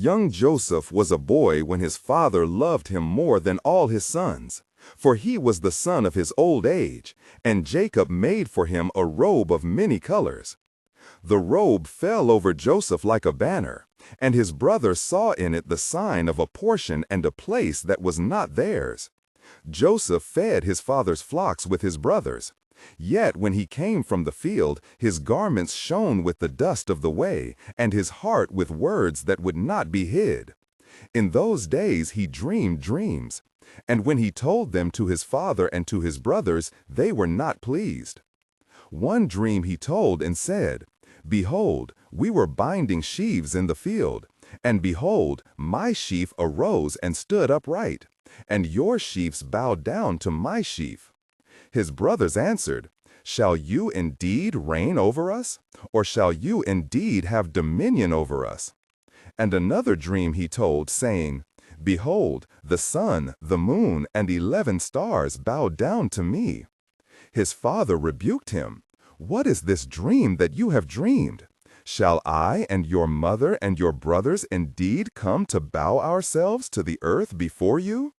Young Joseph was a boy when his father loved him more than all his sons, for he was the son of his old age, and Jacob made for him a robe of many colors. The robe fell over Joseph like a banner, and his brothers saw in it the sign of a portion and a place that was not theirs. Joseph fed his father's flocks with his brothers. Yet when he came from the field, his garments shone with the dust of the way, and his heart with words that would not be hid. In those days he dreamed dreams, and when he told them to his father and to his brothers, they were not pleased. One dream he told and said, "Behold, we were binding sheaves in the field, and behold, my sheaf arose and stood upright, and your sheaves bowed down to my sheaf." His brothers answered, "Shall you indeed reign over us? Or shall you indeed have dominion over us?" And another dream he told, saying, "Behold, the sun, the moon, and 11 stars bowed down to me." His father rebuked him. "What is this dream that you have dreamed? Shall I and your mother and your brothers indeed come to bow ourselves to the earth before you?"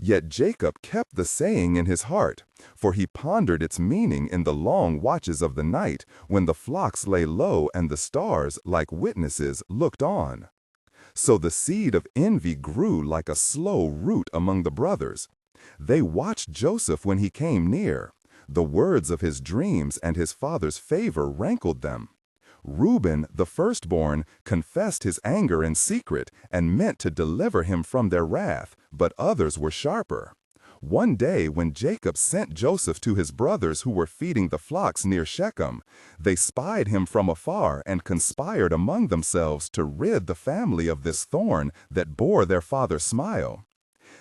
Yet Jacob kept the saying in his heart, for he pondered its meaning in the long watches of the night, when the flocks lay low and the stars, like witnesses, looked on. So the seed of envy grew like a slow root among the brothers. They watched Joseph when he came near. The words of his dreams and his father's favor rankled them. Reuben, the firstborn, confessed his anger in secret and meant to deliver him from their wrath, but others were sharper. One day when Jacob sent Joseph to his brothers who were feeding the flocks near Shechem, they spied him from afar and conspired among themselves to rid the family of this thorn that bore their father smile.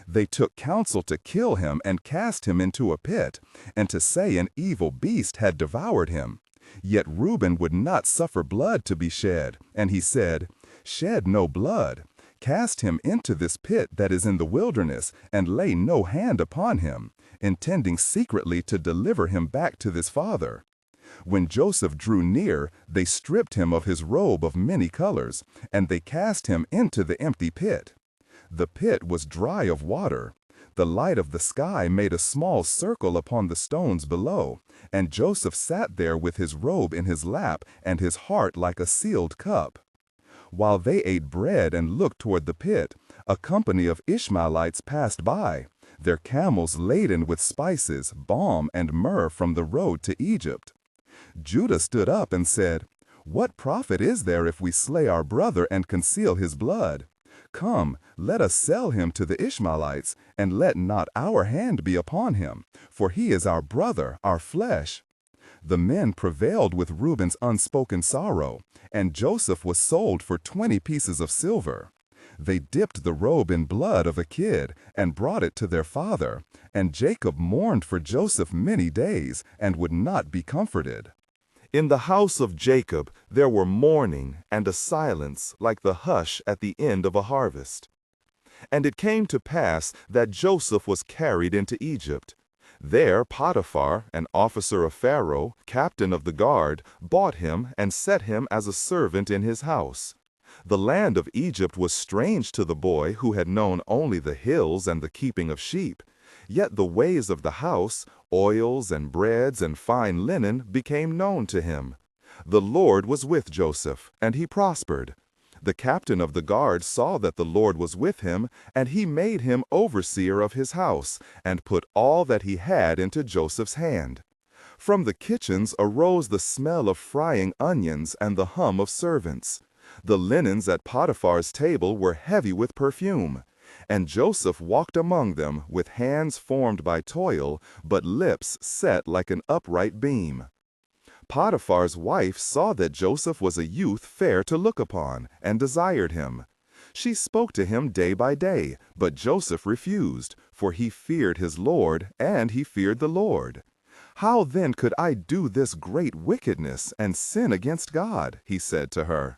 They took counsel to kill him and cast him into a pit, and to say an evil beast had devoured him. Yet Reuben would not suffer blood to be shed, and he said, "Shed no blood. Cast him into this pit that is in the wilderness, and lay no hand upon him," intending secretly to deliver him back to his father. When Joseph drew near, they stripped him of his robe of many colors, and they cast him into the empty pit. The pit was dry of water. The light of the sky made a small circle upon the stones below, and Joseph sat there with his robe in his lap and his heart like a sealed cup. While they ate bread and looked toward the pit, a company of Ishmaelites passed by, their camels laden with spices, balm, and myrrh from the road to Egypt. Judah stood up and said, "What profit is there if we slay our brother and conceal his blood? Come, let us sell him to the Ishmaelites, and let not our hand be upon him, for he is our brother, our flesh." The men prevailed with Reuben's unspoken sorrow, and Joseph was sold for 20 pieces of silver. They dipped the robe in blood of a kid and brought it to their father, and Jacob mourned for Joseph many days and would not be comforted. In the house of Jacob there were mourning and a silence like the hush at the end of a harvest. And it came to pass that Joseph was carried into Egypt. There Potiphar, an officer of Pharaoh, captain of the guard, bought him and set him as a servant in his house. The land of Egypt was strange to the boy who had known only the hills and the keeping of sheep. Yet the ways of the house, oils and breads and fine linen, became known to him. The Lord was with Joseph, and he prospered. The captain of the guard saw that the Lord was with him, and he made him overseer of his house, and put all that he had into Joseph's hand. From the kitchens arose the smell of frying onions and the hum of servants. The linens at Potiphar's table were heavy with perfume. And Joseph walked among them with hands formed by toil, but lips set like an upright beam. Potiphar's wife saw that Joseph was a youth fair to look upon, and desired him. She spoke to him day by day, but Joseph refused, for he feared his Lord, and he feared the Lord. "How then could I do this great wickedness and sin against God?" he said to her.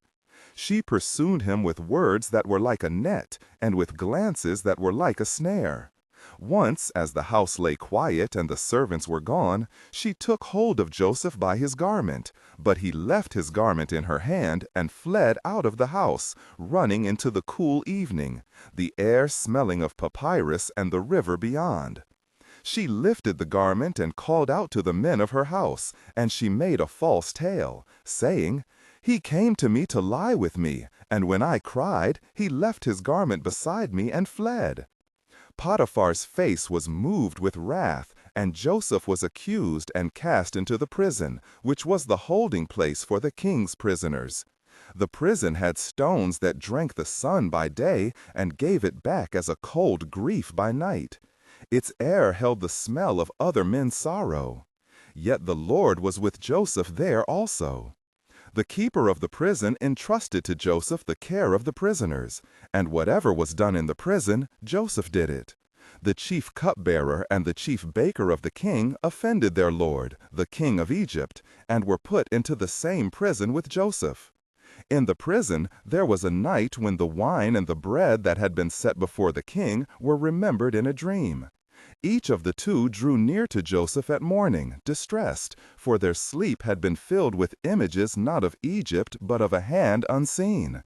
She pursued him with words that were like a net, and with glances that were like a snare. Once, as the house lay quiet and the servants were gone, she took hold of Joseph by his garment, but he left his garment in her hand and fled out of the house, running into the cool evening, the air smelling of papyrus and the river beyond. She lifted the garment and called out to the men of her house, and she made a false tale, saying, "He came to me to lie with me, and when I cried, he left his garment beside me and fled." Potiphar's face was moved with wrath, and Joseph was accused and cast into the prison, which was the holding place for the king's prisoners. The prison had stones that drank the sun by day and gave it back as a cold grief by night. Its air held the smell of other men's sorrow. Yet the Lord was with Joseph there also. The keeper of the prison entrusted to Joseph the care of the prisoners, and whatever was done in the prison, Joseph did it. The chief cupbearer and the chief baker of the king offended their lord, the king of Egypt, and were put into the same prison with Joseph. In the prison there was a night when the wine and the bread that had been set before the king were remembered in a dream. Each of the two drew near to Joseph at morning, distressed, for their sleep had been filled with images not of Egypt, but of a hand unseen.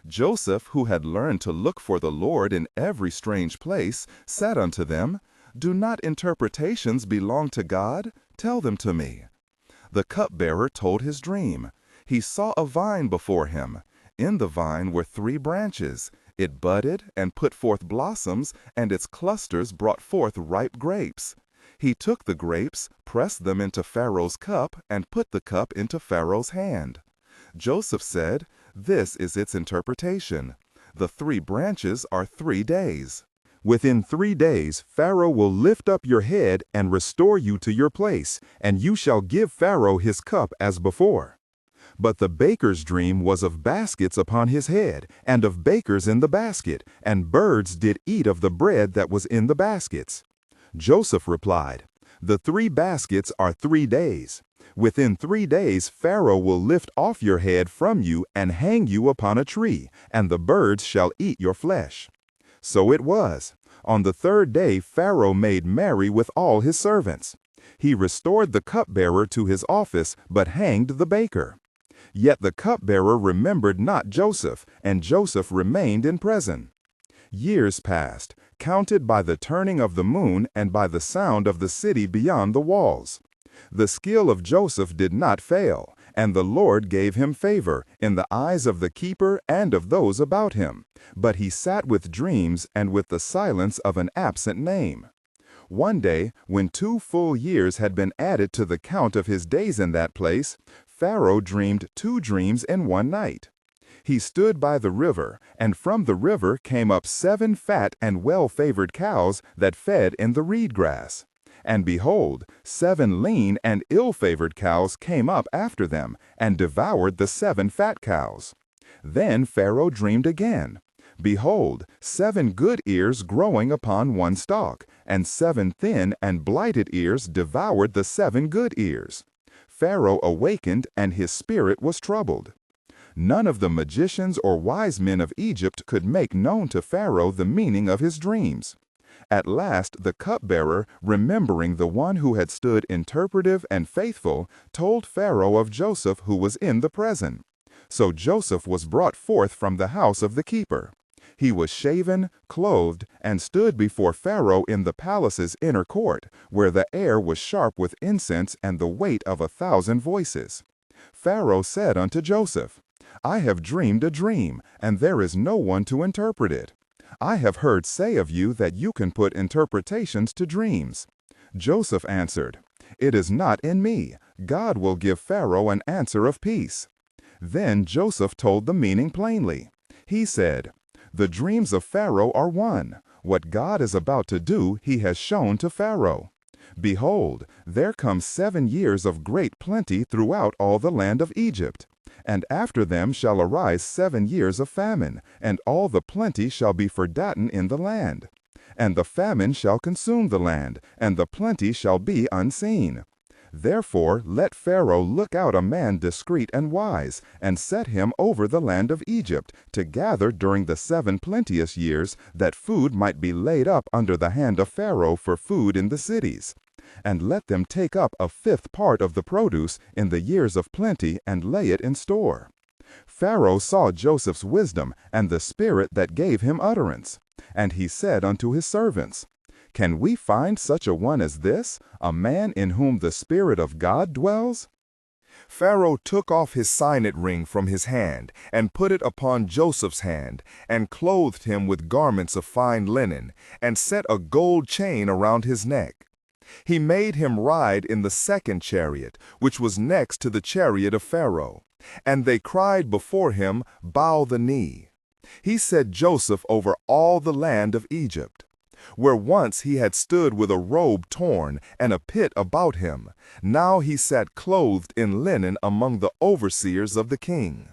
Joseph, who had learned to look for the Lord in every strange place, said unto them, "Do not interpretations belong to God? Tell them to me." The cupbearer told his dream. He saw a vine before him. In the vine were 3 branches. It budded and put forth blossoms, and its clusters brought forth ripe grapes. He took the grapes, pressed them into Pharaoh's cup, and put the cup into Pharaoh's hand. Joseph said, "This is its interpretation. The 3 branches are 3 days. Within 3 days Pharaoh will lift up your head and restore you to your place, and you shall give Pharaoh his cup as before." But the baker's dream was of baskets upon his head, and of bakers in the basket, and birds did eat of the bread that was in the baskets. Joseph replied, "The 3 baskets are 3 days. Within 3 days Pharaoh will lift off your head from you and hang you upon a tree, and the birds shall eat your flesh." So it was. On the 3rd day Pharaoh made merry with all his servants. He restored the cupbearer to his office, but hanged the baker. Yet the cupbearer remembered not Joseph, and Joseph remained in prison. Years passed, counted by the turning of the moon and by the sound of the city beyond the walls. The skill of Joseph did not fail, and the Lord gave him favor in the eyes of the keeper and of those about him. But he sat with dreams and with the silence of an absent name. One day, when 2 full years had been added to the count of his days in that place, Pharaoh dreamed 2 dreams in one night. He stood by the river, and from the river came up 7 fat and well-favored cows that fed in the reed grass. And behold, 7 lean and ill-favored cows came up after them, and devoured the 7 fat cows. Then Pharaoh dreamed again. Behold, 7 good ears growing upon one stalk, and 7 thin and blighted ears devoured the 7 good ears. Pharaoh awakened, and his spirit was troubled. None of the magicians or wise men of Egypt could make known to Pharaoh the meaning of his dreams. At last the cupbearer, remembering the one who had stood interpretive and faithful, told Pharaoh of Joseph who was in the prison. So Joseph was brought forth from the house of the keeper. He was shaven, clothed, and stood before Pharaoh in the palace's inner court, where the air was sharp with incense and the weight of 1,000 voices. Pharaoh said unto Joseph, "I have dreamed a dream, and there is no one to interpret it. I have heard say of you that you can put interpretations to dreams." Joseph answered, "It is not in me. God will give Pharaoh an answer of peace." Then Joseph told the meaning plainly. He said, "The dreams of Pharaoh are one. What God is about to do he has shown to Pharaoh. Behold, there come 7 years of great plenty throughout all the land of Egypt. And after them shall arise 7 years of famine, and all the plenty shall be forgotten in the land. And the famine shall consume the land, and the plenty shall be unseen. Therefore let Pharaoh look out a man discreet and wise, and set him over the land of Egypt, to gather during the 7 plenteous years, that food might be laid up under the hand of Pharaoh for food in the cities. And let them take up a 5th part of the produce in the years of plenty, and lay it in store. Pharaoh saw Joseph's wisdom, and the spirit that gave him utterance. And he said unto his servants, Can we find such a one as this, a man in whom the Spirit of God dwells? Pharaoh took off his signet ring from his hand, and put it upon Joseph's hand, and clothed him with garments of fine linen, and set a gold chain around his neck. He made him ride in the 2nd chariot, which was next to the chariot of Pharaoh. And they cried before him, Bow the knee. He set Joseph over all the land of Egypt. Where once he had stood with a robe torn and a pit about him, now he sat clothed in linen among the overseers of the king.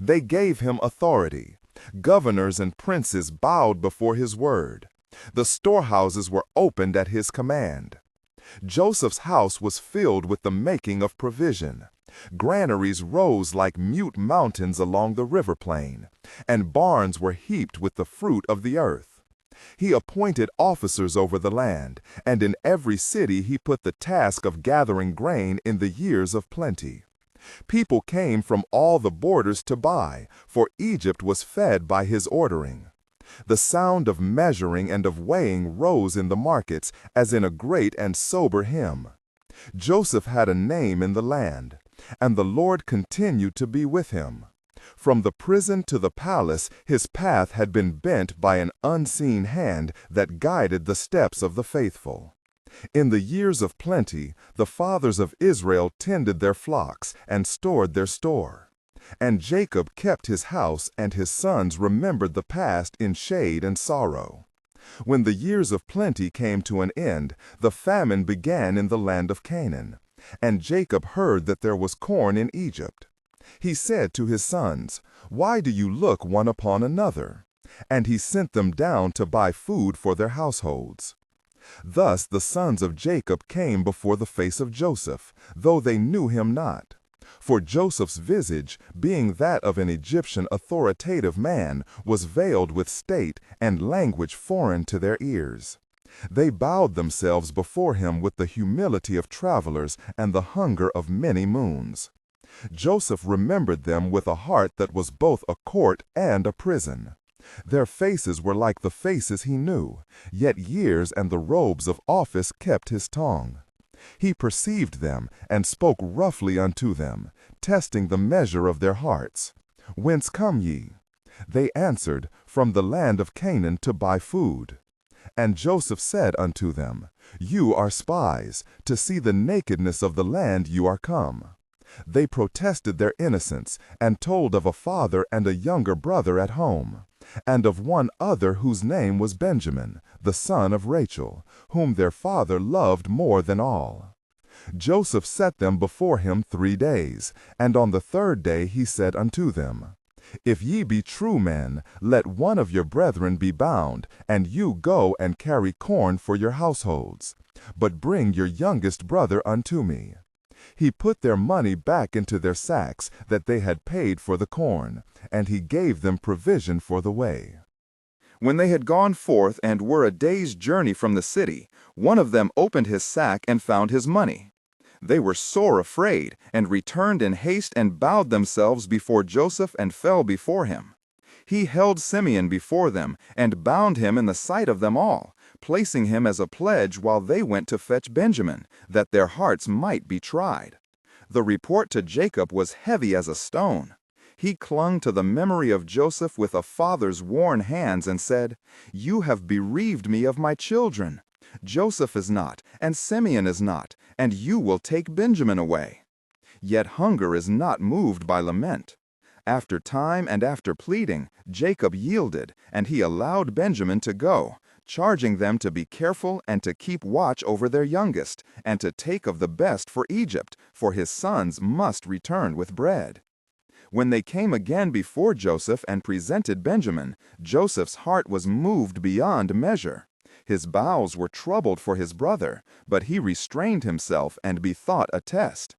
They gave him authority. Governors and princes bowed before his word. The storehouses were opened at his command. Joseph's house was filled with the making of provision. Granaries rose like mute mountains along the river plain, and barns were heaped with the fruit of the earth. He appointed officers over the land, and in every city he put the task of gathering grain in the years of plenty. People came from all the borders to buy, for Egypt was fed by his ordering. The sound of measuring and of weighing rose in the markets as in a great and sober hymn. Joseph had a name in the land, and the Lord continued to be with him. From the prison to the palace his path had been bent by an unseen hand that guided the steps of the faithful. In the years of plenty, the fathers of Israel tended their flocks and stored their store. And Jacob kept his house, and his sons remembered the past in shade and sorrow. When the years of plenty came to an end, the famine began in the land of Canaan. And Jacob heard that there was corn in Egypt. He said to his sons, Why do you look one upon another? And he sent them down to buy food for their households. Thus the sons of Jacob came before the face of Joseph, though they knew him not. For Joseph's visage, being that of an Egyptian authoritative man, was veiled with state and language foreign to their ears. They bowed themselves before him with the humility of travelers and the hunger of many moons. Joseph remembered them with a heart that was both a court and a prison. Their faces were like the faces he knew, yet years and the robes of office kept his tongue. He perceived them and spoke roughly unto them, testing the measure of their hearts. Whence come ye? They answered, From the land of Canaan to buy food. And Joseph said unto them, You are spies, to see the nakedness of the land you are come. They protested their innocence, and told of a father and a younger brother at home, and of one other whose name was Benjamin, the son of Rachel, whom their father loved more than all. Joseph set them before him 3 days, and on the 3rd day he said unto them, If ye be true men, let one of your brethren be bound, and you go and carry corn for your households. But bring your youngest brother unto me. He put their money back into their sacks that they had paid for the corn, and he gave them provision for the way. When they had gone forth and were a day's journey from the city, one of them opened his sack and found his money. They were sore afraid, and returned in haste and bowed themselves before Joseph and fell before him. He held Simeon before them, and bound him in the sight of them all, placing him as a pledge while they went to fetch Benjamin, that their hearts might be tried. The report to Jacob was heavy as a stone. He clung to the memory of Joseph with a father's worn hands and said, You have bereaved me of my children. Joseph is not, and Simeon is not, and you will take Benjamin away. Yet hunger is not moved by lament. After time and after pleading, Jacob yielded, and he allowed Benjamin to go, charging them to be careful and to keep watch over their youngest, and to take of the best for Egypt, for his sons must return with bread. When they came again before Joseph and presented Benjamin, Joseph's heart was moved beyond measure. His bowels were troubled for his brother, but he restrained himself and bethought a test.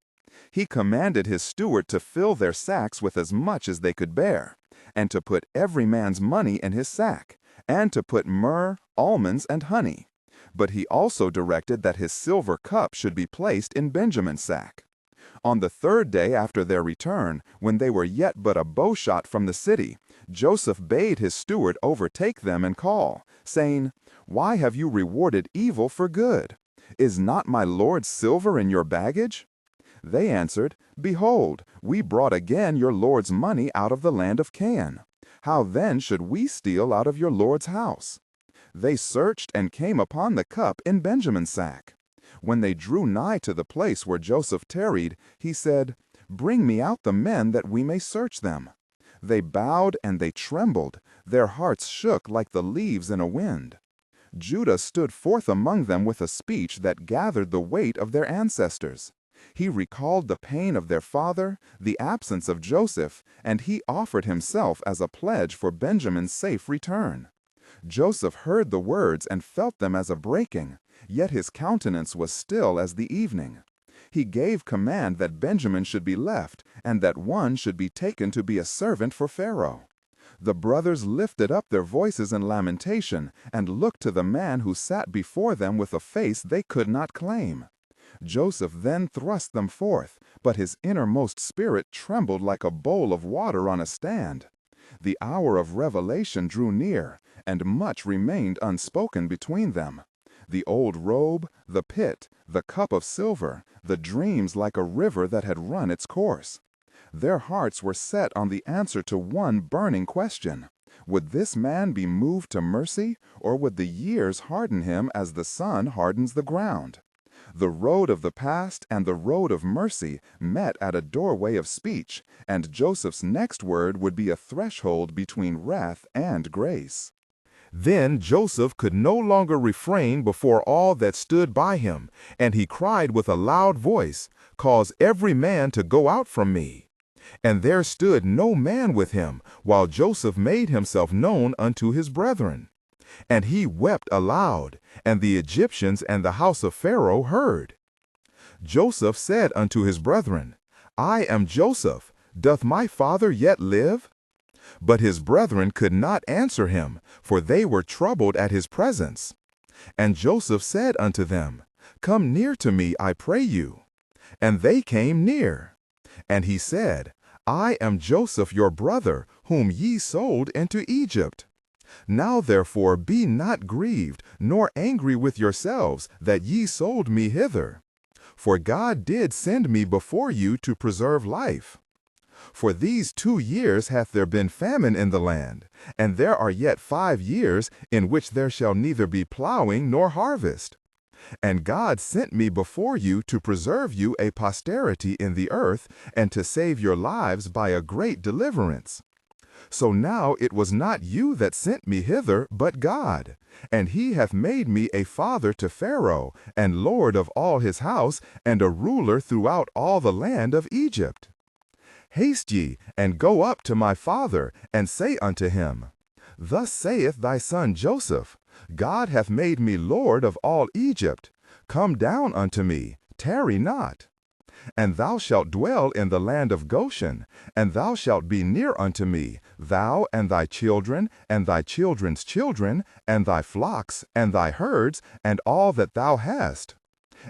He commanded his steward to fill their sacks with as much as they could bear, and to put every man's money in his sack, and to put myrrh, almonds, and honey. But he also directed that his silver cup should be placed in Benjamin's sack. On the third day after their return, when they were yet but a bowshot from the city, Joseph bade his steward overtake them and call, saying, "Why have you rewarded evil for good? Is not my lord's silver in your baggage?" They answered, "Behold, we brought again your lord's money out of the land of Canaan. How then should we steal out of your lord's house?" They searched and came upon the cup in Benjamin's sack. When they drew nigh to the place where Joseph tarried, he said, "Bring me out the men that we may search them." They bowed and they trembled, their hearts shook like the leaves in a wind. Judah stood forth among them with a speech that gathered the weight of their ancestors. He recalled the pain of their father, the absence of Joseph, and he offered himself as a pledge for Benjamin's safe return. Joseph heard the words and felt them as a breaking, yet his countenance was still as the evening. He gave command that Benjamin should be left, and that one should be taken to be a servant for Pharaoh. The brothers lifted up their voices in lamentation, and looked to the man who sat before them with a face they could not claim. Joseph then thrust them forth, but his innermost spirit trembled like a bowl of water on a stand. The hour of revelation drew near, and much remained unspoken between them. The old robe, the pit, the cup of silver, the dreams like a river that had run its course. Their hearts were set on the answer to one burning question. Would this man be moved to mercy, or would the years harden him as the sun hardens the ground? The road of the past and the road of mercy met at a doorway of speech, and Joseph's next word would be a threshold between wrath and grace. Then Joseph could no longer refrain before all that stood by him, and he cried with a loud voice, "Cause every man to go out from me." And there stood no man with him, while Joseph made himself known unto his brethren. And he wept aloud, and the Egyptians and the house of Pharaoh heard. Joseph said unto his brethren, "I am Joseph. Doth my father yet live?" But his brethren could not answer him, for they were troubled at his presence. And Joseph said unto them, "Come near to me, I pray you." And they came near. And he said, "I am Joseph your brother, whom ye sold into Egypt. Now therefore be not grieved, nor angry with yourselves, that ye sold me hither. For God did send me before you to preserve life. For these 2 years hath there been famine in the land, and there are yet 5 years in which there shall neither be plowing nor harvest. And God sent me before you to preserve you a posterity in the earth, and to save your lives by a great deliverance. So now it was not you that sent me hither, but God. And he hath made me a father to Pharaoh, and lord of all his house, and a ruler throughout all the land of Egypt. Haste ye, and go up to my father, and say unto him, Thus saith thy son Joseph, God hath made me lord of all Egypt. Come down unto me, tarry not. And thou shalt dwell in the land of Goshen, and thou shalt be near unto me, thou and thy children, and thy children's children, and thy flocks, and thy herds, and all that thou hast.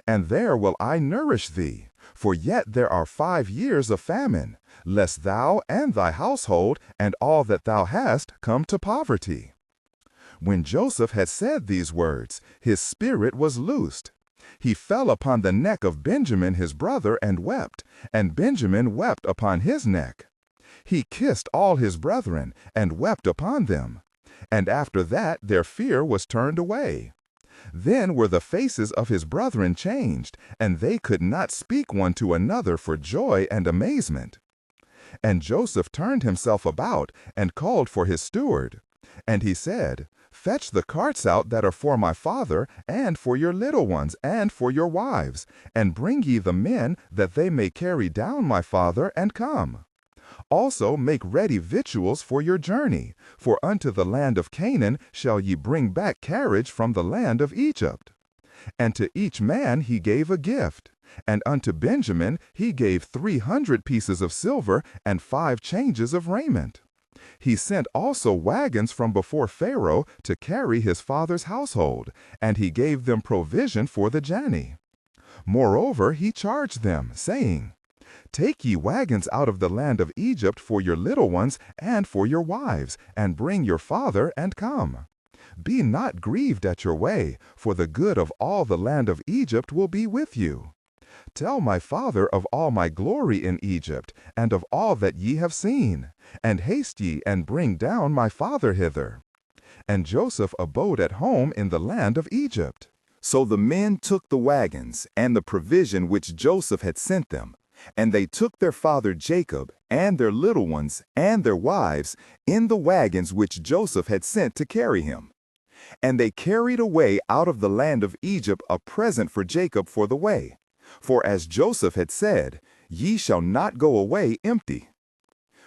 And there will I nourish thee, for yet there are 5 years of famine, lest thou and thy household, and all that thou hast, come to poverty. When Joseph had said these words, his spirit was loosed. He fell upon the neck of Benjamin his brother and wept, and Benjamin wept upon his neck. He kissed all his brethren, and wept upon them. And after that their fear was turned away. Then were the faces of his brethren changed, and they could not speak one to another for joy and amazement. And Joseph turned himself about, and called for his steward. And he said, Fetch the carts out that are for my father, and for your little ones, and for your wives, and bring ye the men, that they may carry down my father, and come. Also make ready victuals for your journey, for unto the land of Canaan shall ye bring back carriage from the land of Egypt. And to each man he gave a gift. And unto Benjamin he gave 300 pieces of silver and 5 changes of raiment. He sent also wagons from before Pharaoh to carry his father's household, and he gave them provision for the journey. Moreover, he charged them, saying, Take ye wagons out of the land of Egypt for your little ones and for your wives, and bring your father, and come. Be not grieved at your way, for the good of all the land of Egypt will be with you. Tell my father of all my glory in Egypt, and of all that ye have seen, and haste ye and bring down my father hither. And Joseph abode at home in the land of Egypt. So the men took the wagons and the provision which Joseph had sent them, and they took their father Jacob and their little ones and their wives in the wagons which Joseph had sent to carry him. And they carried away out of the land of Egypt a present for Jacob for the way. For as Joseph had said, Ye shall not go away empty.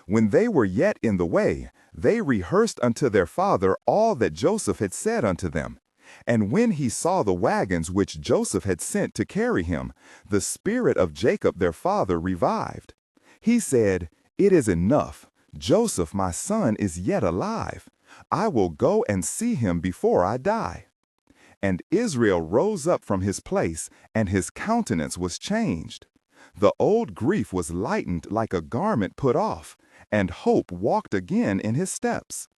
When they were yet in the way, they rehearsed unto their father all that Joseph had said unto them. And when he saw the wagons which Joseph had sent to carry him, the spirit of Jacob their father revived. He said, It is enough. Joseph my son is yet alive. I will go and see him before I die. And Israel rose up from his place, and his countenance was changed. The old grief was lightened like a garment put off, and hope walked again in his steps.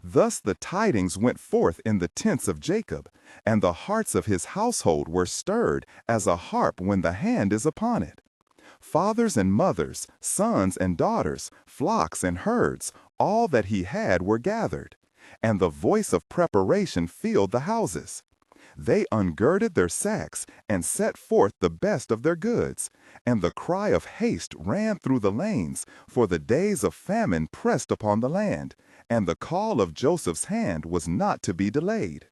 Thus the tidings went forth in the tents of Jacob, and the hearts of his household were stirred as a harp when the hand is upon it. Fathers and mothers, sons and daughters, flocks and herds, all that he had were gathered, and the voice of preparation filled the houses. They ungirded their sacks and set forth the best of their goods, and the cry of haste ran through the lanes, for the days of famine pressed upon the land, and the call of Joseph's hand was not to be delayed.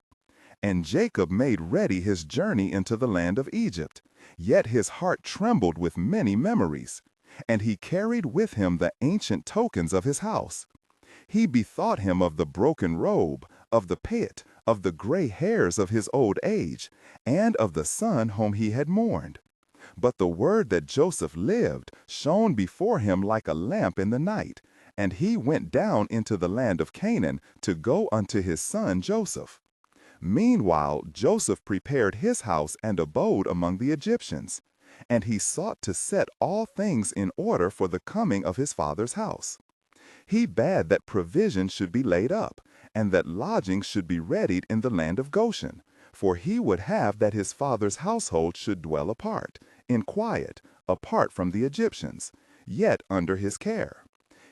And Jacob made ready his journey into the land of Egypt, yet his heart trembled with many memories, and he carried with him the ancient tokens of his house. He bethought him of the broken robe, of the pit, of the gray hairs of his old age, and of the son whom he had mourned. But the word that Joseph lived shone before him like a lamp in the night, and he went down into the land of Canaan to go unto his son Joseph. Meanwhile Joseph prepared his house and abode among the Egyptians, and he sought to set all things in order for the coming of his father's house. He bade that provision should be laid up, and that lodgings should be readied in the land of Goshen, for he would have that his father's household should dwell apart, in quiet, apart from the Egyptians, yet under his care.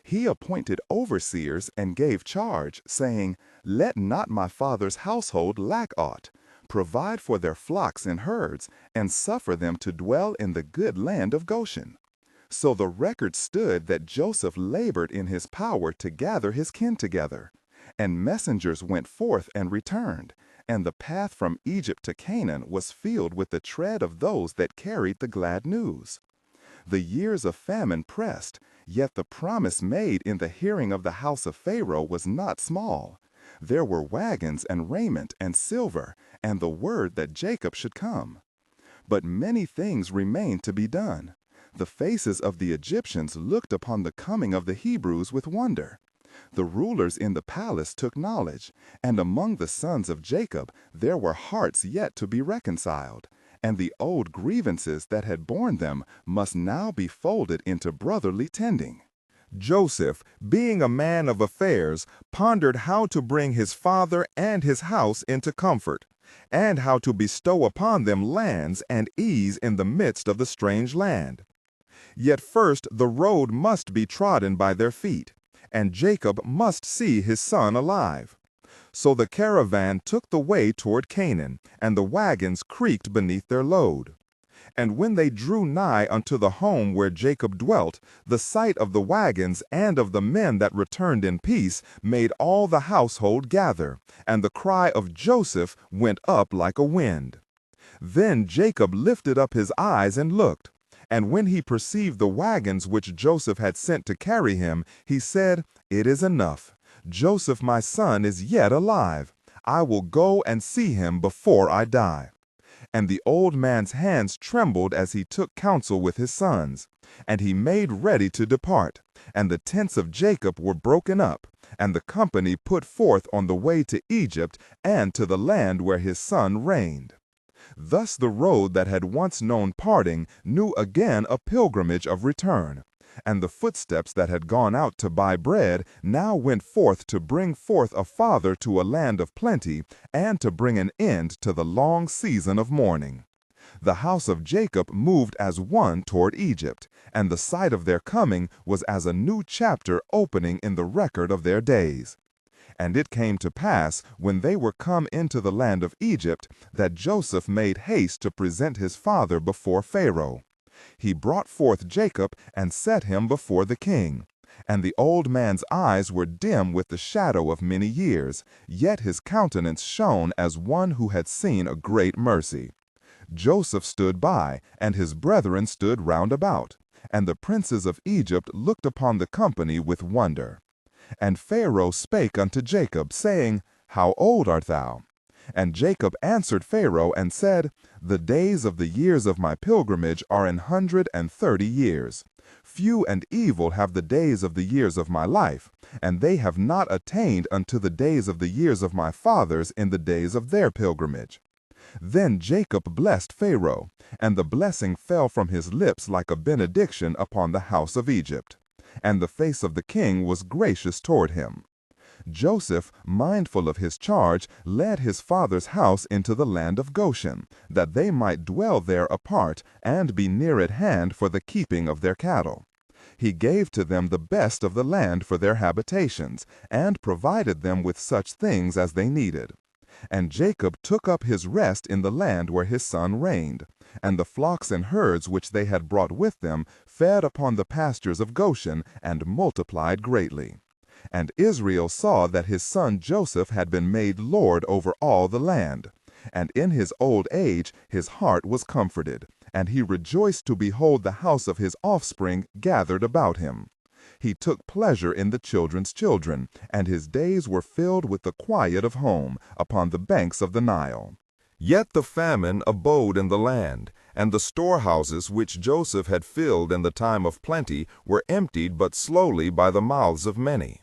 He appointed overseers and gave charge, saying, Let not my father's household lack aught. Provide for their flocks and herds, and suffer them to dwell in the good land of Goshen. So the record stood that Joseph labored in his power to gather his kin together. And messengers went forth and returned, and the path from Egypt to Canaan was filled with the tread of those that carried the glad news. The years of famine pressed, yet the promise made in the hearing of the house of Pharaoh was not small. There were wagons and raiment and silver, and the word that Jacob should come. But many things remained to be done. The faces of the Egyptians looked upon the coming of the Hebrews with wonder. The rulers in the palace took knowledge, and among the sons of Jacob there were hearts yet to be reconciled, and the old grievances that had borne them must now be folded into brotherly tending. Joseph, being a man of affairs, pondered how to bring his father and his house into comfort, and how to bestow upon them lands and ease in the midst of the strange land. Yet first the road must be trodden by their feet, and Jacob must see his son alive. So the caravan took the way toward Canaan, and the wagons creaked beneath their load. And when they drew nigh unto the home where Jacob dwelt, the sight of the wagons and of the men that returned in peace made all the household gather, and the cry of Joseph went up like a wind. Then Jacob lifted up his eyes and looked, And when he perceived the wagons which Joseph had sent to carry him, he said, "It is enough. Joseph my son is yet alive. I will go and see him before I die." And the old man's hands trembled as he took counsel with his sons. And he made ready to depart. And the tents of Jacob were broken up, and the company put forth on the way to Egypt and to the land where his son reigned. Thus the road that had once known parting knew again a pilgrimage of return. And the footsteps that had gone out to buy bread now went forth to bring forth a father to a land of plenty, and to bring an end to the long season of mourning. The house of Jacob moved as one toward Egypt, and the sight of their coming was as a new chapter opening in the record of their days. And it came to pass, when they were come into the land of Egypt, that Joseph made haste to present his father before Pharaoh. He brought forth Jacob and set him before the king. And the old man's eyes were dim with the shadow of many years, yet his countenance shone as one who had seen a great mercy. Joseph stood by, and his brethren stood round about, and the princes of Egypt looked upon the company with wonder. And Pharaoh spake unto Jacob, saying, How old art thou? And Jacob answered Pharaoh and said, The days of the years of my pilgrimage are 130 years. Few and evil have the days of the years of my life, and they have not attained unto the days of the years of my fathers in the days of their pilgrimage. Then Jacob blessed Pharaoh, and the blessing fell from his lips like a benediction upon the house of Egypt. And the face of the king was gracious toward him. Joseph, mindful of his charge, led his father's house into the land of Goshen, that they might dwell there apart, and be near at hand for the keeping of their cattle. He gave to them the best of the land for their habitations, and provided them with such things as they needed. And Jacob took up his rest in the land where his son reigned, and the flocks and herds which they had brought with them fed upon the pastures of Goshen, and multiplied greatly. And Israel saw that his son Joseph had been made lord over all the land. And in his old age his heart was comforted, and he rejoiced to behold the house of his offspring gathered about him. He took pleasure in the children's children, and his days were filled with the quiet of home upon the banks of the Nile. Yet the famine abode in the land, and the storehouses which Joseph had filled in the time of plenty were emptied but slowly by the mouths of many.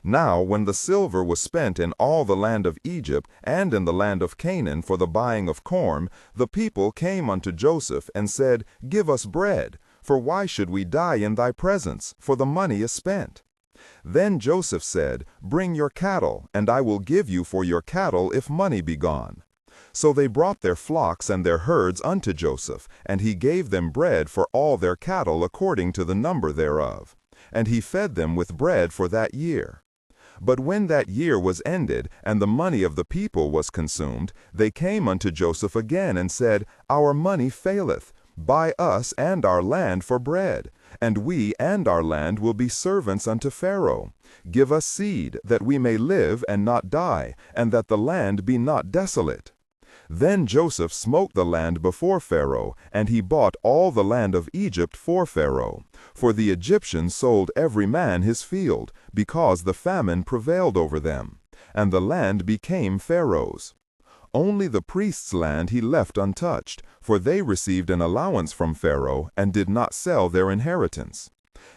Now when the silver was spent in all the land of Egypt and in the land of Canaan for the buying of corn, the people came unto Joseph and said, Give us bread, for why should we die in thy presence? For the money is spent. Then Joseph said, Bring your cattle, and I will give you for your cattle if money be gone. So they brought their flocks and their herds unto Joseph, and he gave them bread for all their cattle according to the number thereof. And he fed them with bread for that year. But when that year was ended, and the money of the people was consumed, they came unto Joseph again, and said, Our money faileth. Buy us and our land for bread, and we and our land will be servants unto Pharaoh. Give us seed, that we may live and not die, and that the land be not desolate. Then Joseph smote the land before Pharaoh, and he bought all the land of Egypt for Pharaoh. For the Egyptians sold every man his field, because the famine prevailed over them, and the land became Pharaoh's. Only the priests' land he left untouched, for they received an allowance from Pharaoh, and did not sell their inheritance.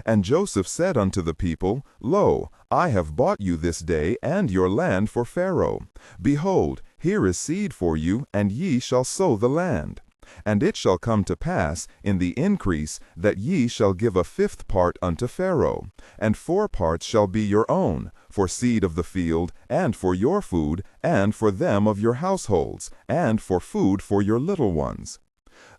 And Joseph said unto the people, Lo, I have bought you this day and your land for Pharaoh. Behold, here is seed for you, and ye shall sow the land. And it shall come to pass, in the increase, that ye shall give a fifth part unto Pharaoh, and 4 parts shall be your own, for seed of the field, and for your food, and for them of your households, and for food for your little ones.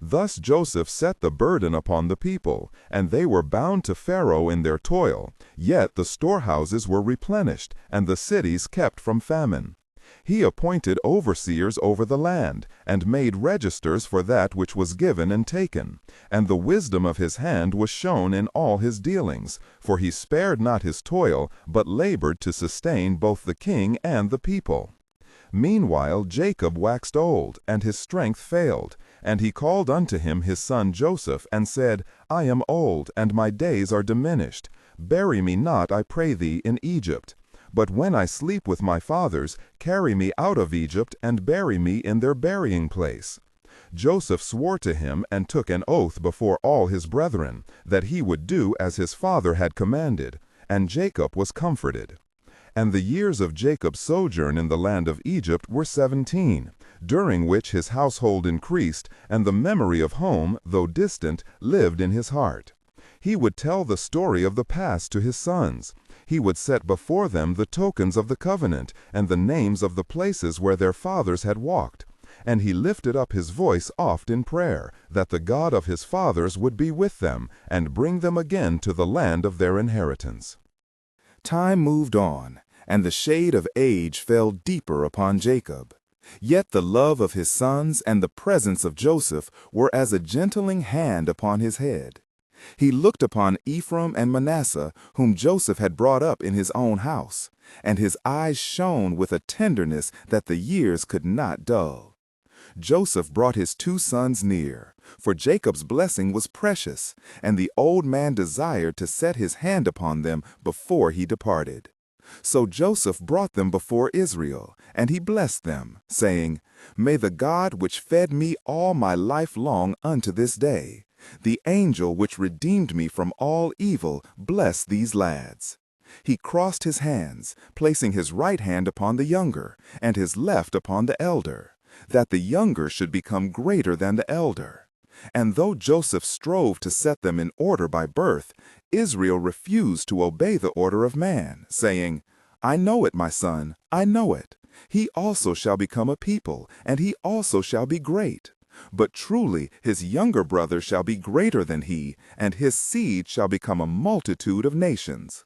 Thus Joseph set the burden upon the people, and they were bound to Pharaoh in their toil, yet the storehouses were replenished, and the cities kept from famine. He appointed overseers over the land, and made registers for that which was given and taken. And the wisdom of his hand was shown in all his dealings, for he spared not his toil, but labored to sustain both the king and the people. Meanwhile Jacob waxed old, and his strength failed. And he called unto him his son Joseph, and said, I am old, and my days are diminished. Bury me not, I pray thee, in Egypt. But when I sleep with my fathers, carry me out of Egypt, and bury me in their burying place. Joseph swore to him, and took an oath before all his brethren, that he would do as his father had commanded. And Jacob was comforted. And the years of Jacob's sojourn in the land of Egypt were 17, during which his household increased, and the memory of home, though distant, lived in his heart. He would tell the story of the past to his sons. He would set before them the tokens of the covenant, and the names of the places where their fathers had walked. And he lifted up his voice oft in prayer, that the God of his fathers would be with them, and bring them again to the land of their inheritance. Time moved on, and the shade of age fell deeper upon Jacob. Yet the love of his sons and the presence of Joseph were as a gentling hand upon his head. He looked upon Ephraim and Manasseh, whom Joseph had brought up in his own house, and his eyes shone with a tenderness that the years could not dull. Joseph brought his 2 sons near, for Jacob's blessing was precious, and the old man desired to set his hand upon them before he departed. So Joseph brought them before Israel, and he blessed them, saying, May the God which fed me all my life long unto this day, the angel which redeemed me from all evil, bless these lads. He crossed his hands, placing his right hand upon the younger, and his left upon the elder, that the younger should become greater than the elder. And though Joseph strove to set them in order by birth, Israel refused to obey the order of man, saying, I know it, my son, I know it. He also shall become a people, and he also shall be great. But truly his younger brother shall be greater than he, and his seed shall become a multitude of nations.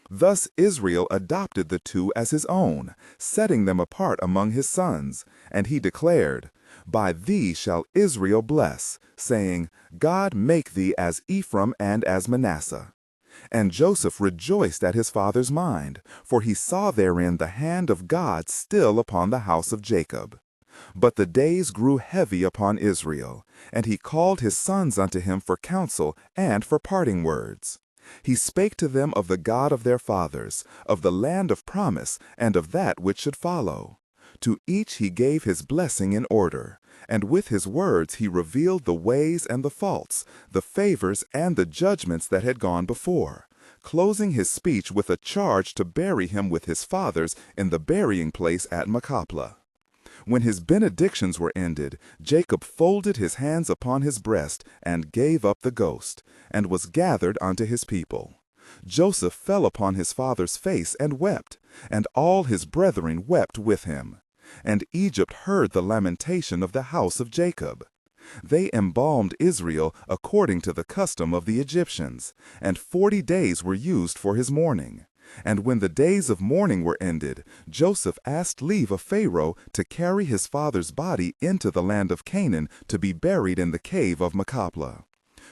Thus Israel adopted the 2 as his own, setting them apart among his sons, and he declared, By thee shall Israel bless, saying, God make thee as Ephraim and as Manasseh. And Joseph rejoiced at his father's mind, for he saw therein the hand of God still upon the house of Jacob. But the days grew heavy upon Israel, and he called his sons unto him for counsel and for parting words. He spake to them of the God of their fathers, of the land of promise, and of that which should follow. To each he gave his blessing in order, and with his words he revealed the ways and the faults, the favors and the judgments that had gone before, closing his speech with a charge to bury him with his fathers in the burying place at Machpelah. When his benedictions were ended, Jacob folded his hands upon his breast and gave up the ghost, and was gathered unto his people. Joseph fell upon his father's face and wept, and all his brethren wept with him. And Egypt heard the lamentation of the house of Jacob. They embalmed Israel according to the custom of the Egyptians, and 40 days were used for his mourning. And when the days of mourning were ended, Joseph asked leave of Pharaoh to carry his father's body into the land of Canaan to be buried in the cave of Machpelah.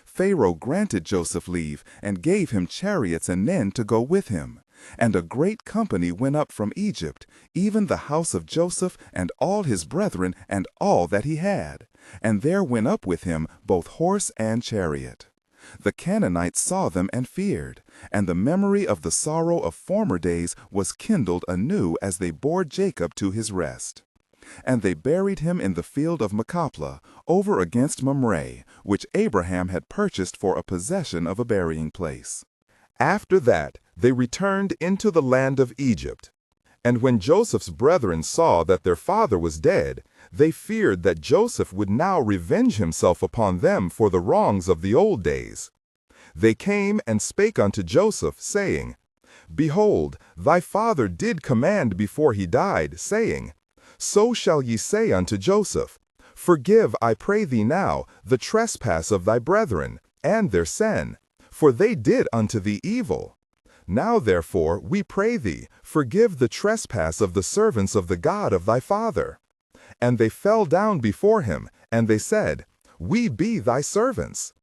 Pharaoh granted Joseph leave and gave him chariots and men to go with him. And a great company went up from Egypt, even the house of Joseph and all his brethren and all that he had. And there went up with him both horse and chariot. The Canaanites saw them and feared, and the memory of the sorrow of former days was kindled anew as they bore Jacob to his rest. And they buried him in the field of Machpelah, over against Mamre, which Abraham had purchased for a possession of a burying place. After that they returned into the land of Egypt. And when Joseph's brethren saw that their father was dead, they feared that Joseph would now revenge himself upon them for the wrongs of the old days. They came and spake unto Joseph, saying, Behold, thy father did command before he died, saying, So shall ye say unto Joseph, Forgive, I pray thee now, the trespass of thy brethren, and their sin, for they did unto thee evil. Now therefore, we pray thee, forgive the trespass of the servants of the God of thy father. And they fell down before him, and they said, We be thy servants.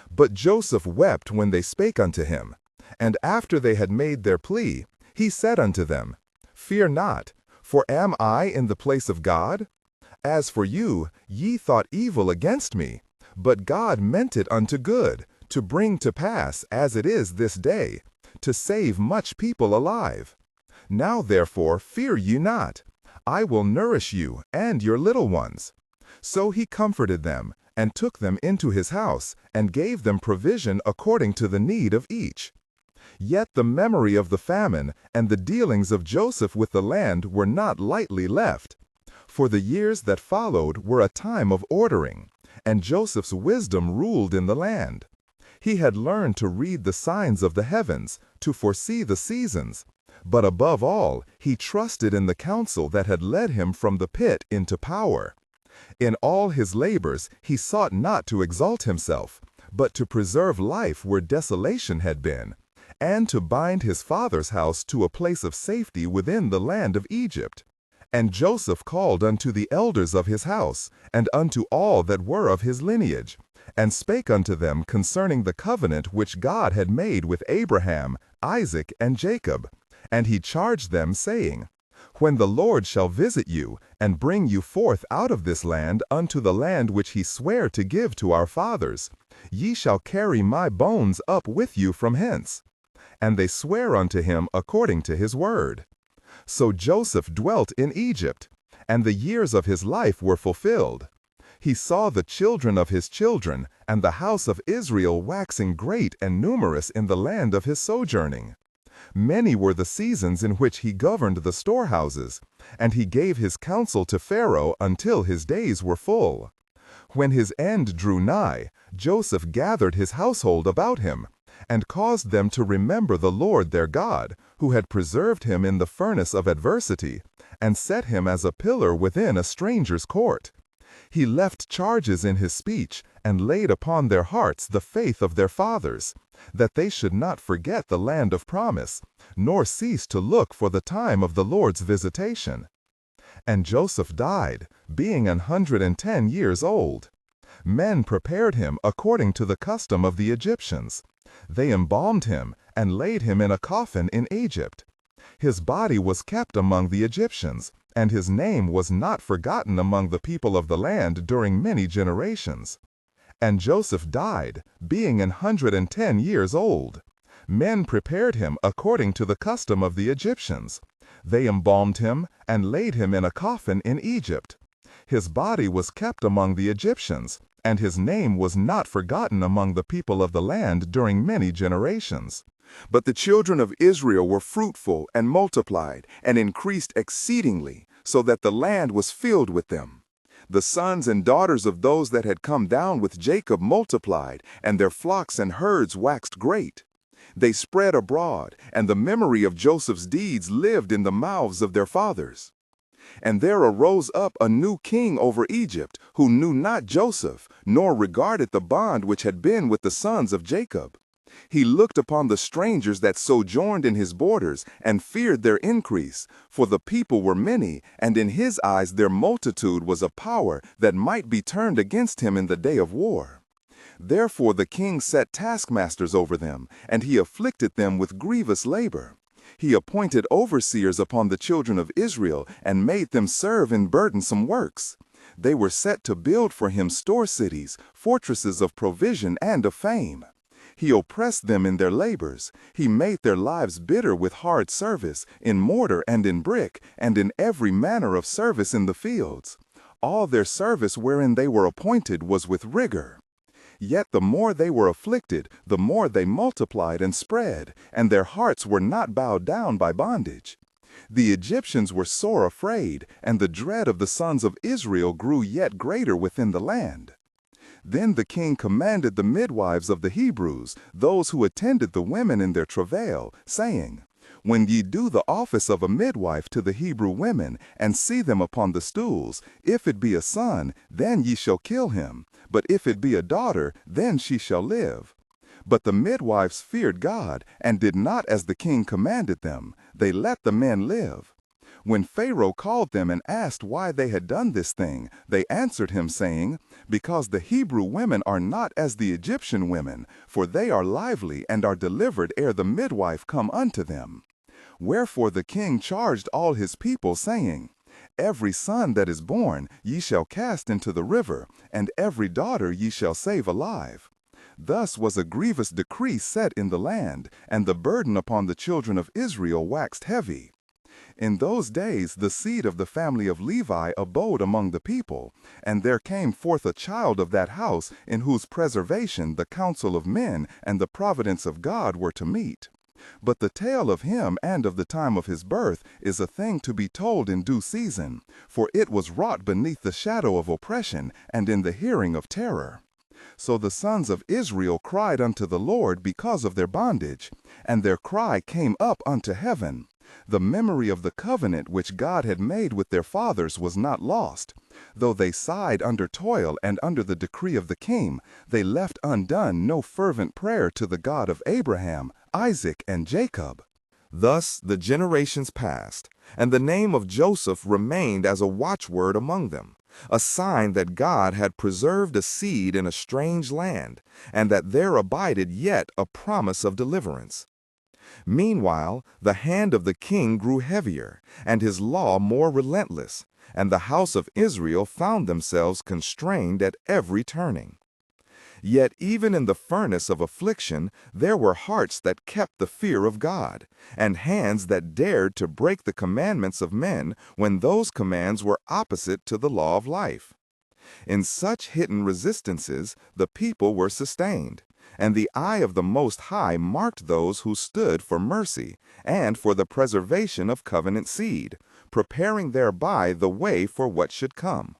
But Joseph wept when they spake unto him. And after they had made their plea, he said unto them, Fear not, For am I in the place of God? As for you, ye thought evil against me, but God meant it unto good, to bring to pass, as it is this day, to save much people alive. Now therefore fear ye not. I will nourish you and your little ones. So he comforted them, and took them into his house, and gave them provision according to the need of each. Yet the memory of the famine and the dealings of Joseph with the land were not lightly left. For the years that followed were a time of ordering, and Joseph's wisdom ruled in the land. He had learned to read the signs of the heavens, to foresee the seasons. But above all, he trusted in the counsel that had led him from the pit into power. In all his labors, he sought not to exalt himself, but to preserve life where desolation had been, and to bind his father's house to a place of safety within the land of Egypt. And Joseph called unto the elders of his house, and unto all that were of his lineage, and spake unto them concerning the covenant which God had made with Abraham, Isaac, and Jacob. And he charged them, saying, When the Lord shall visit you, and bring you forth out of this land unto the land which he sware to give to our fathers, ye shall carry my bones up with you from hence. And they sware unto him according to his word. So Joseph dwelt in Egypt, and the years of his life were fulfilled. He saw the children of his children, and the house of Israel waxing great and numerous in the land of his sojourning. Many were the seasons in which he governed the storehouses, and he gave his counsel to Pharaoh until his days were full. When his end drew nigh, Joseph gathered his household about him, and caused them to remember the Lord their God, who had preserved him in the furnace of adversity, and set him as a pillar within a stranger's court. He left charges in his speech, and laid upon their hearts the faith of their fathers, that they should not forget the land of promise, nor cease to look for the time of the Lord's visitation. And Joseph died, being 110 years old. Men prepared him according to the custom of the Egyptians. They embalmed him, and laid him in a coffin in Egypt. His body was kept among the Egyptians, and his name was not forgotten among the people of the land during many generations. And Joseph died, being 110 years old. Men prepared him according to the custom of the Egyptians. They embalmed him, and laid him in a coffin in Egypt. His body was kept among the Egyptians, and his name was not forgotten among the people of the land during many generations. But the children of Israel were fruitful and multiplied and increased exceedingly, so that the land was filled with them. The sons and daughters of those that had come down with Jacob multiplied, and their flocks and herds waxed great. They spread abroad, and the memory of Joseph's deeds lived in the mouths of their fathers. And there arose up a new king over Egypt, who knew not Joseph, nor regarded the bond which had been with the sons of Jacob. He looked upon the strangers that sojourned in his borders, and feared their increase, for the people were many, and in his eyes their multitude was a power that might be turned against him in the day of war. Therefore the king set taskmasters over them, and he afflicted them with grievous labor. He appointed overseers upon the children of Israel, and made them serve in burdensome works. They were set to build for him store cities, fortresses of provision and of fame. He oppressed them in their labors. He made their lives bitter with hard service, in mortar and in brick, and in every manner of service in the fields. All their service wherein they were appointed was with rigor. Yet the more they were afflicted, the more they multiplied and spread, and their hearts were not bowed down by bondage. The Egyptians were sore afraid, and the dread of the sons of Israel grew yet greater within the land. Then the king commanded the midwives of the Hebrews, those who attended the women in their travail, saying, When ye do the office of a midwife to the Hebrew women, and see them upon the stools, if it be a son, then ye shall kill him, but if it be a daughter, then she shall live. But the midwives feared God, and did not as the king commanded them. They let the men live. When Pharaoh called them and asked why they had done this thing, they answered him, saying, Because the Hebrew women are not as the Egyptian women, for they are lively and are delivered ere the midwife come unto them. Wherefore the king charged all his people, saying, Every son that is born ye shall cast into the river, and every daughter ye shall save alive. Thus was a grievous decree set in the land, and the burden upon the children of Israel waxed heavy. In those days the seed of the family of Levi abode among the people, and there came forth a child of that house in whose preservation the counsel of men and the providence of God were to meet. But the tale of him and of the time of his birth is a thing to be told in due season, for it was wrought beneath the shadow of oppression and in the hearing of terror. So the sons of Israel cried unto the Lord because of their bondage, and their cry came up unto heaven. The memory of the covenant which God had made with their fathers was not lost. Though they sighed under toil and under the decree of the king, they left undone no fervent prayer to the God of Abraham, Isaac, and Jacob. Thus the generations passed, and the name of Joseph remained as a watchword among them, a sign that God had preserved a seed in a strange land, and that there abided yet a promise of deliverance. Meanwhile, the hand of the king grew heavier, and his law more relentless, and the house of Israel found themselves constrained at every turning. Yet even in the furnace of affliction there were hearts that kept the fear of God, and hands that dared to break the commandments of men when those commands were opposite to the law of life. In such hidden resistances the people were sustained, and the eye of the Most High marked those who stood for mercy and for the preservation of covenant seed, preparing thereby the way for what should come.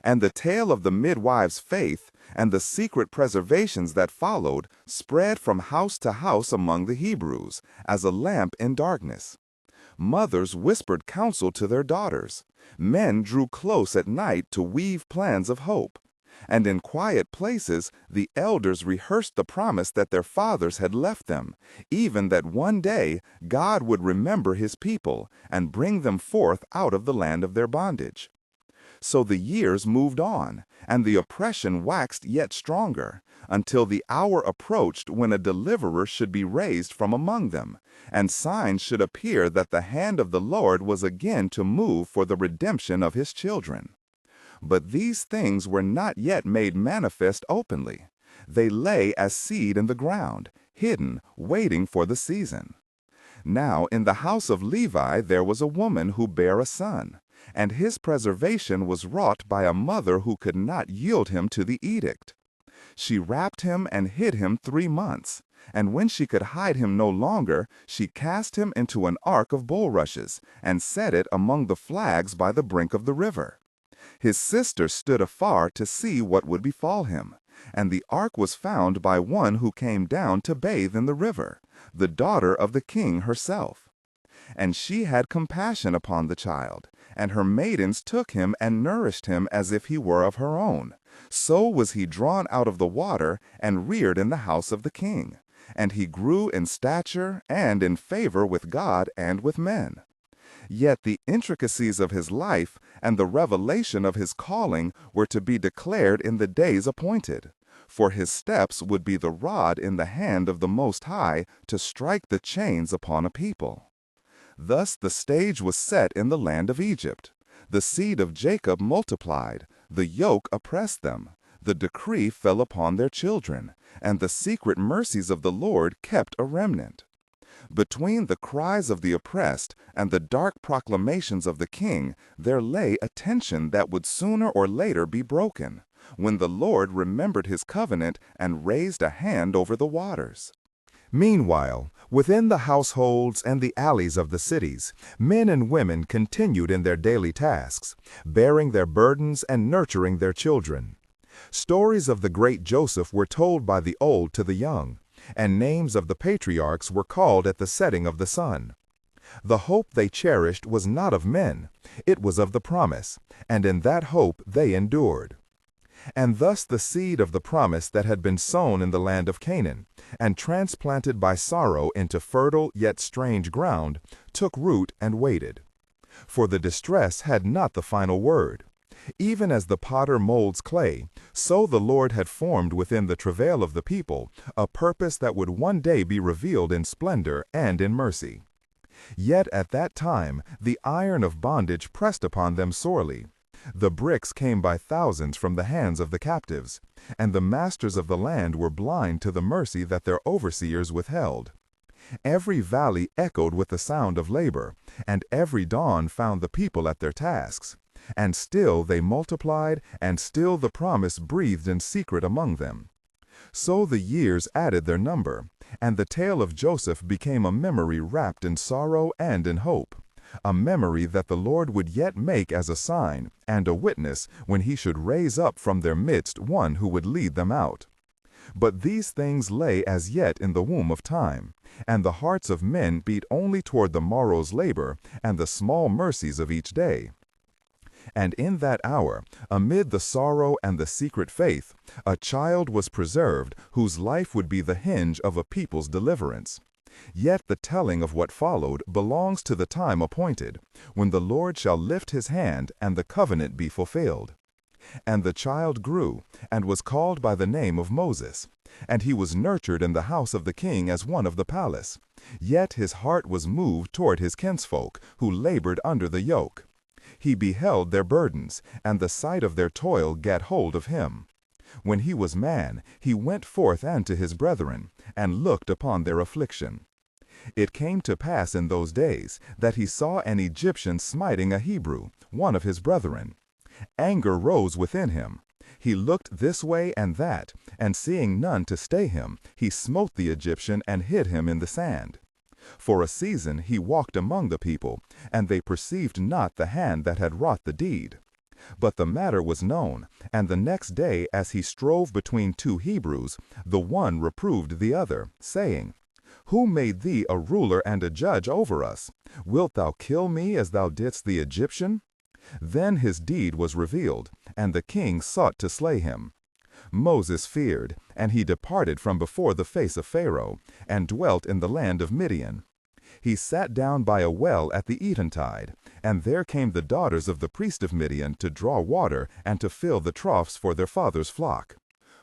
And the tale of the midwives' faith and the secret preservations that followed spread from house to house among the Hebrews, as a lamp in darkness. Mothers whispered counsel to their daughters. Men drew close at night to weave plans of hope. And in quiet places the elders rehearsed the promise that their fathers had left them, even that one day God would remember his people and bring them forth out of the land of their bondage. So the years moved on, and the oppression waxed yet stronger, until the hour approached when a deliverer should be raised from among them, and signs should appear that the hand of the Lord was again to move for the redemption of his children. But these things were not yet made manifest openly. They lay as seed in the ground, hidden, waiting for the season. Now in the house of Levi there was a woman who bare a son, and his preservation was wrought by a mother who could not yield him to the edict. She wrapped him and hid him 3 months, and when she could hide him no longer, she cast him into an ark of bulrushes, and set it among the flags by the brink of the river. His sister stood afar to see what would befall him, and the ark was found by one who came down to bathe in the river, the daughter of the king herself. And she had compassion upon the child, and her maidens took him and nourished him as if he were of her own. So was he drawn out of the water and reared in the house of the king, and he grew in stature and in favor with God and with men. Yet the intricacies of his life and the revelation of his calling were to be declared in the days appointed, for his steps would be the rod in the hand of the Most High to strike the chains upon a people. Thus the stage was set in the land of Egypt. The seed of Jacob multiplied, the yoke oppressed them, the decree fell upon their children, and the secret mercies of the Lord kept a remnant. Between the cries of the oppressed and the dark proclamations of the king, there lay a tension that would sooner or later be broken, when the Lord remembered his covenant and raised a hand over the waters. Meanwhile, within the households and the alleys of the cities, men and women continued in their daily tasks, bearing their burdens and nurturing their children. Stories of the great Joseph were told by the old to the young, and names of the patriarchs were called at the setting of the sun. The hope they cherished was not of men, it was of the promise, and in that hope they endured. And thus the seed of the promise that had been sown in the land of Canaan, and transplanted by sorrow into fertile yet strange ground, took root and waited. For the distress had not the final word. Even as the potter molds clay, so the Lord had formed within the travail of the people a purpose that would one day be revealed in splendor and in mercy. Yet at that time the iron of bondage pressed upon them sorely. The bricks came by thousands from the hands of the captives, and the masters of the land were blind to the mercy that their overseers withheld. Every valley echoed with the sound of labor, and every dawn found the people at their tasks. And still they multiplied, and still the promise breathed in secret among them. So the years added their number, and the tale of Joseph became a memory wrapped in sorrow and in hope, a memory that the Lord would yet make as a sign and a witness when he should raise up from their midst one who would lead them out. But these things lay as yet in the womb of time, and the hearts of men beat only toward the morrow's labor and the small mercies of each day. And in that hour, amid the sorrow and the secret faith, a child was preserved whose life would be the hinge of a people's deliverance. Yet the telling of what followed belongs to the time appointed, when the Lord shall lift his hand and the covenant be fulfilled. And the child grew, and was called by the name of Moses. And he was nurtured in the house of the king as one of the palace. Yet his heart was moved toward his kinsfolk, who labored under the yoke. He beheld their burdens, and the sight of their toil gat hold of him. When he was man, he went forth unto his brethren, and looked upon their affliction. It came to pass in those days that he saw an Egyptian smiting a Hebrew, one of his brethren. Anger rose within him. He looked this way and that, and seeing none to stay him, he smote the Egyptian and hid him in the sand. For a season he walked among the people, and they perceived not the hand that had wrought the deed. But the matter was known, and the next day as he strove between two Hebrews, the one reproved the other, saying, Who made thee a ruler and a judge over us? Wilt thou kill me as thou didst the Egyptian? Then his deed was revealed, and the king sought to slay him. Moses feared, and he departed from before the face of Pharaoh, and dwelt in the land of Midian. He sat down by a well at the eventide, and there came the daughters of the priest of Midian to draw water and to fill the troughs for their father's flock.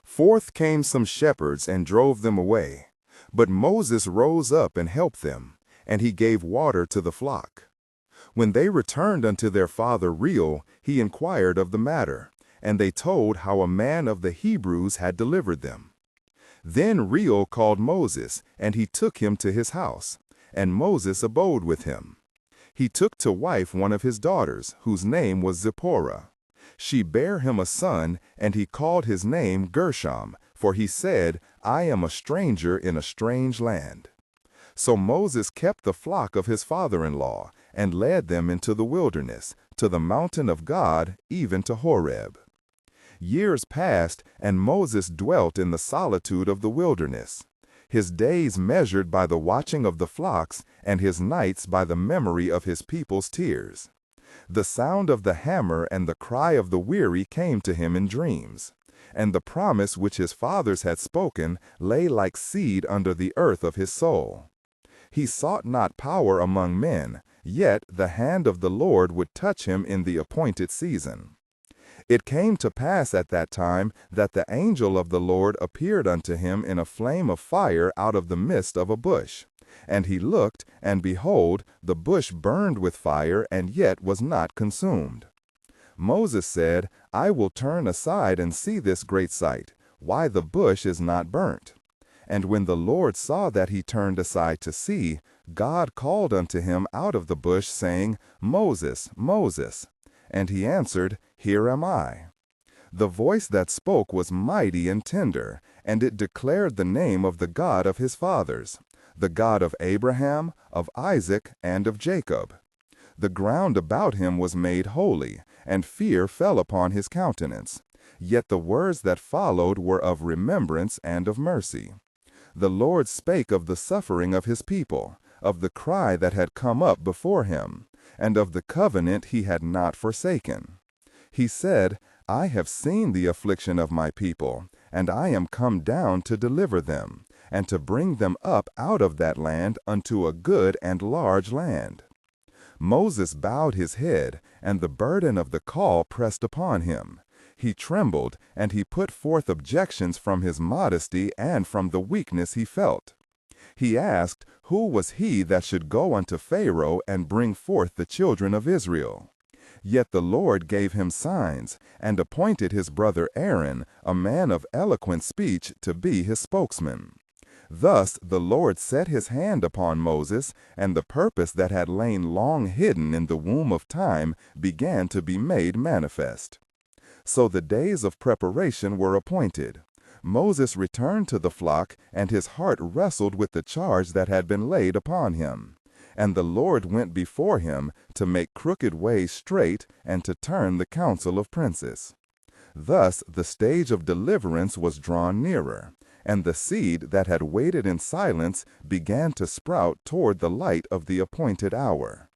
Forth came some shepherds and drove them away. But Moses rose up and helped them, and he gave water to the flock. When they returned unto their father Reuel, he inquired of the matter, and they told how a man of the Hebrews had delivered them. Then Reuel called Moses, and he took him to his house, and Moses abode with him. He took to wife one of his daughters, whose name was Zipporah. She bare him a son, and he called his name Gershom, for he said, I am a stranger in a strange land. So Moses kept the flock of his father-in-law, and led them into the wilderness, to the mountain of God, even to Horeb. Years passed, and Moses dwelt in the solitude of the wilderness, his days measured by the watching of the flocks, and his nights by the memory of his people's tears. The sound of the hammer and the cry of the weary came to him in dreams, and the promise which his fathers had spoken lay like seed under the earth of his soul. He sought not power among men, yet the hand of the Lord would touch him in the appointed season. It came to pass at that time that the angel of the Lord appeared unto him in a flame of fire out of the midst of a bush. And he looked, and behold, the bush burned with fire, and yet was not consumed. Moses said, I will turn aside and see this great sight, why the bush is not burnt. And when the Lord saw that he turned aside to see, God called unto him out of the bush, saying, Moses, Moses. And he answered, Here am I. The voice that spoke was mighty and tender, and it declared the name of the God of his fathers, the God of Abraham, of Isaac, and of Jacob. The ground about him was made holy, and fear fell upon his countenance. Yet the words that followed were of remembrance and of mercy. The Lord spake of the suffering of his people, of the cry that had come up before him, and of the covenant he had not forsaken. He said, I have seen the affliction of my people, and I am come down to deliver them, and to bring them up out of that land unto a good and large land. Moses bowed his head, and the burden of the call pressed upon him. He trembled, and he put forth objections from his modesty and from the weakness he felt. He asked, who was he that should go unto Pharaoh and bring forth the children of Israel? Yet the Lord gave him signs, and appointed his brother Aaron, a man of eloquent speech, to be his spokesman. Thus the Lord set his hand upon Moses, and the purpose that had lain long hidden in the womb of time began to be made manifest. So the days of preparation were appointed. Moses returned to the flock, and his heart wrestled with the charge that had been laid upon him. And the Lord went before him to make crooked ways straight, and to turn the counsel of princes. Thus the stage of deliverance was drawn nearer, and the seed that had waited in silence began to sprout toward the light of the appointed hour.